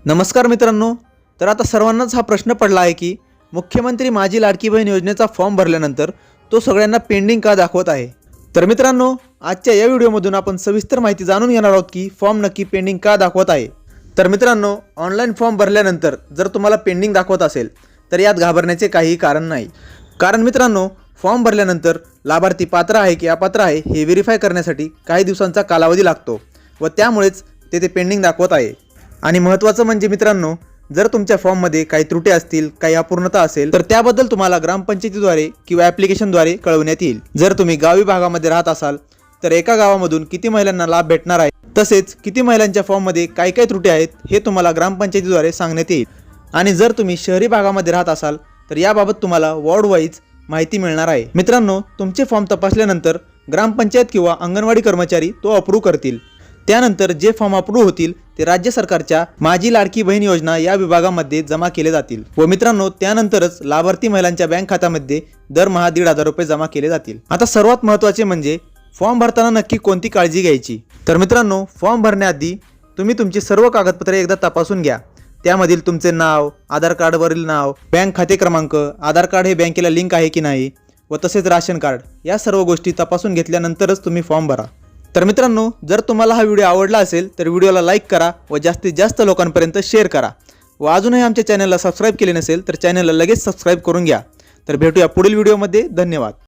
नमस्कार मित्रांनो, तर आता सर्वांनाच हा प्रश्न पडला आहे की मुख्यमंत्री माझी लाडकी बहीण योजनेचा फॉर्म भरल्यानंतर तो सगळ्यांना पेंडिंग का दाखवत आहे। तर मित्रांनो, आजच्या या व्हिडिओमधून आपण सविस्तर माहिती जाणून घेणार आहोत की फॉर्म नक्की पेंडिंग का दाखवत आहे। तर मित्रांनो, ऑनलाईन फॉर्म भरल्यानंतर जर तुम्हाला पेंडिंग दाखवत असेल तर यात घाबरण्याचे काहीही कारण नाही। कारण मित्रांनो, फॉर्म भरल्यानंतर लाभार्थी पात्र आहे की अपात्र आहे हे व्हेरीफाय करण्यासाठी काही दिवसांचा कालावधी लागतो व त्यामुळेच ते पेंडिंग दाखवत आहे। आणि महत्त्वाचं म्हणजे मित्रांनो, जर तुमच्या फॉर्ममध्ये काही त्रुटी असतील, काही अपूर्णता असेल तर त्याबद्दल तुम्हाला ग्रामपंचायतीद्वारे किंवा ॲप्लिकेशनद्वारे कळवण्यात येईल। जर तुम्ही गावी भागामध्ये राहत असाल तर एका गावामधून किती महिलांना लाभ भेटणार आहे, तसेच किती महिलांच्या फॉर्ममध्ये काय काय त्रुटी आहेत हे तुम्हाला ग्रामपंचायतीद्वारे सांगण्यात येईल। आणि जर तुम्ही शहरी भागामध्ये राहत असाल तर याबाबत तुम्हाला वॉर्ड वाईज माहिती मिळणार आहे। मित्रांनो, तुमचे फॉर्म तपासल्यानंतर ग्रामपंचायत किंवा अंगणवाडी कर्मचारी तो अप्रूव्ह करतील। त्यानंतर जे फॉर्म अप्रूव्ह होतील ते राज्य सरकारच्या माझी लाडकी बहीण योजना या विभागामध्ये जमा केले जातील व मित्रांनो, त्यानंतरच लाभार्थी महिलांच्या बँक खात्यामध्ये दरमहा 1,500 रुपये जमा केले जातील। आता सर्वात महत्त्वाचे म्हणजे फॉर्म भरताना नक्की कोणती काळजी घ्यायची। तर मित्रांनो, फॉर्म भरण्याआधी तुम्ही तुमची सर्व कागदपत्रे एकदा तपासून घ्या। त्यामधील तुमचे नाव, आधार कार्डवरील नाव, बँक खाते क्रमांक, आधार कार्ड हे बँकेला लिंक आहे की नाही व तसेच राशन कार्ड, या सर्व गोष्टी तपासून घेतल्यानंतरच तुम्ही फॉर्म भरा। तर मित्रांनो, जर तुम्हाला हा व्हिडिओ आवडला असेल तर व्हिडिओला लाईक करा व जास्तीत जास्त लोकांपर्यंत शेअर करा व अजूनही आमच्या चॅनलला सबस्क्राईब केले नसेल तर चॅनलला लगेच सबस्क्राईब करून घ्या। तर भेटूया पुढील व्हिडिओमध्ये। धन्यवाद।